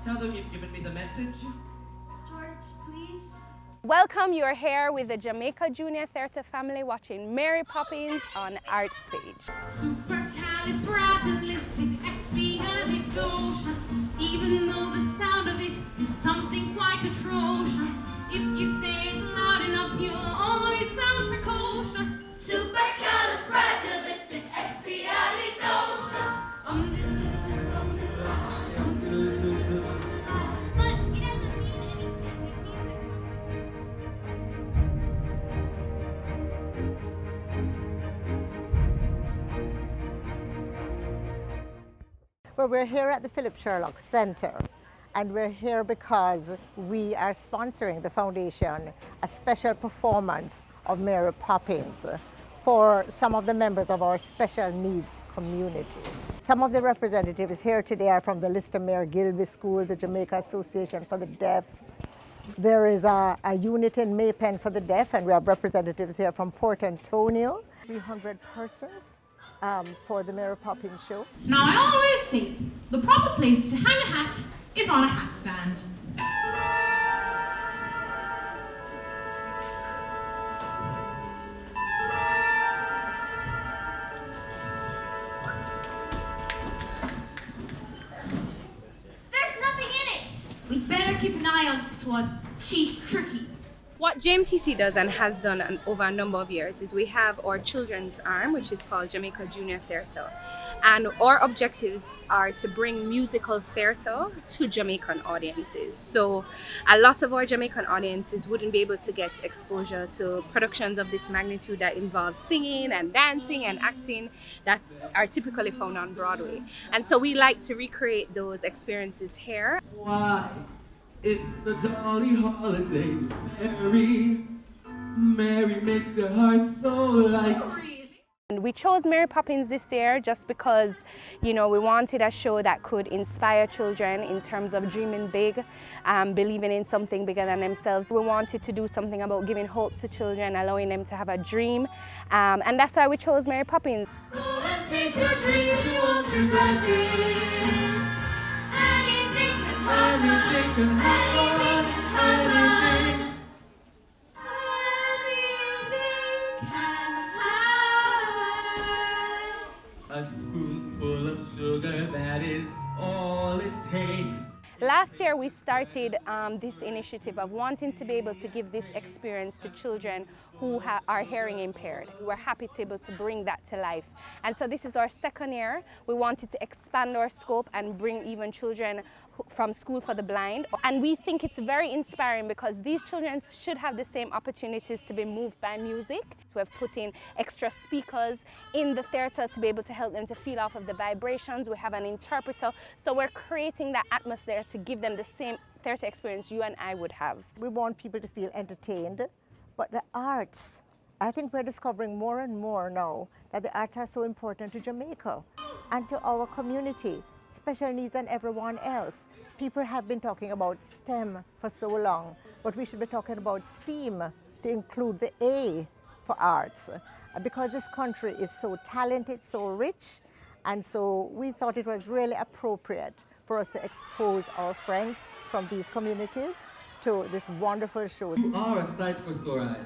Tell them you've given me the message. George, please. Welcome, you're here with the Jamaica Junior Theatre family watching Mary Poppins on Art Stage. Supercalifragilisticexpialidocious, even though the sound of it is something quite atrocious. If you say it loud enough, you'll always sound precocious. Supercalifragilisticexpialidocious. But it doesn't mean anything with music. Well, we're here at the Philip Sherlock Center, and we're here because we are sponsoring the foundation a special performance of Mary Poppins for some of the members of our special needs community. Some of the representatives here today are from the Lister Mayor Gilby School, the Jamaica Association for the Deaf. There is a unit in Maypen for the deaf, and we have representatives here from Port Antonio. 300 persons for the Mary Poppins show. Now, I always say the proper place to hang a hat is on a hat stand. There's nothing in it. We'd better keep an eye on this one. She's tricky. What JMTC does and has done over a number of years is we have our children's arm, which is called Jamaica Junior Theatre. And our objectives are to bring musical theatre to Jamaican audiences. So a lot of our Jamaican audiences wouldn't be able to get exposure to productions of this magnitude that involve singing and dancing and acting that are typically found on Broadway. And so we like to recreate those experiences here. Why? It's a jolly holiday. Mary, Mary makes your heart so light. And we chose Mary Poppins this year just because, we wanted a show that could inspire children in terms of dreaming big, believing in something bigger than themselves. We wanted to do something about giving hope to children, allowing them to have a dream, and that's why we chose Mary Poppins. Go and chase your dreams, you won't regret it. Anything can happen. Anything can happen. Anything. A spoonful of sugar, that is all it takes. Last year we started this initiative of wanting to be able to give this experience to children who are hearing impaired. We're happy to be able to bring that to life. And so this is our second year. We wanted to expand our scope and bring even children from School for the Blind. And we think it's very inspiring because these children should have the same opportunities to be moved by music. We have put in extra speakers in the theatre to be able to help them to feel off of the vibrations. We have an interpreter. So we're creating that atmosphere to give them the same theatre experience you and I would have. We want people to feel entertained, but the arts, I think we're discovering more and more now that the arts are so important to Jamaica and to our community, special needs and everyone else. People have been talking about STEM for so long, but we should be talking about STEAM to include the A for arts, because this country is so talented, so rich, and so we thought it was really appropriate for us to expose our friends from these communities to this wonderful show. You are a sight for sore eyes.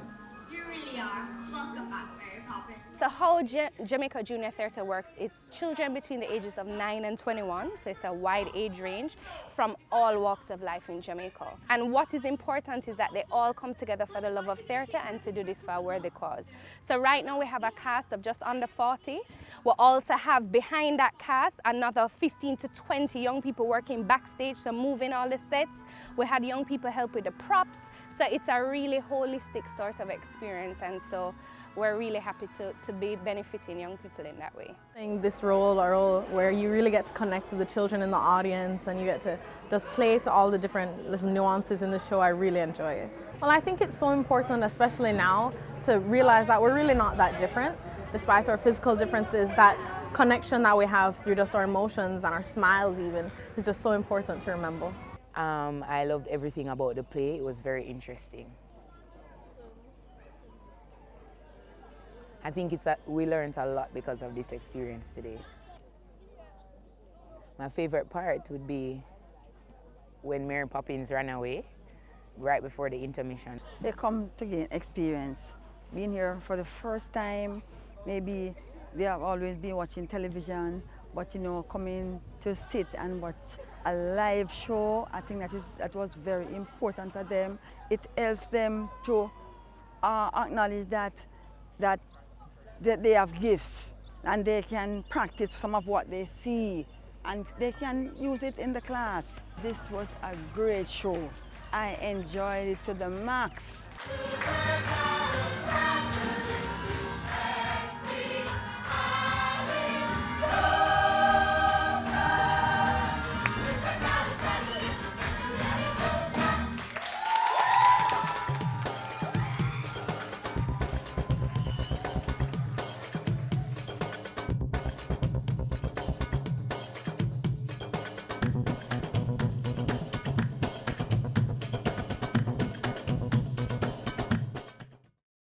You really are. Welcome back, Mary Poppins. So how Jamaica Junior Theatre works, it's children between the ages of 9 and 21, so it's a wide age range from all walks of life in Jamaica. And what is important is that they all come together for the love of theatre and to do this for a worthy cause. So right now we have a cast of just under 40. We also have behind that cast another 15 to 20 young people working backstage, so moving all the sets. We had young people help with the props. So it's a really holistic sort of experience, and so we're really happy to be benefiting young people in that way. This role, a role where you really get to connect with the children in the audience and you get to just play to all the different little nuances in the show, I really enjoy it. Well, I think it's so important, especially now, to realize that we're really not that different, despite our physical differences. That connection that we have through just our emotions and our smiles even is just so important to remember. I loved everything about the play. It was very interesting. I think we learned a lot because of this experience today. My favorite part would be when Mary Poppins ran away, right before the intermission. They come to gain experience. Being here for the first time, maybe they have always been watching television, but you know, coming to sit and watch a live show, I think that was very important for them. It helps them to acknowledge that they have gifts and they can practice some of what they see and they can use it in the class. This was a great show. I enjoyed it to the max.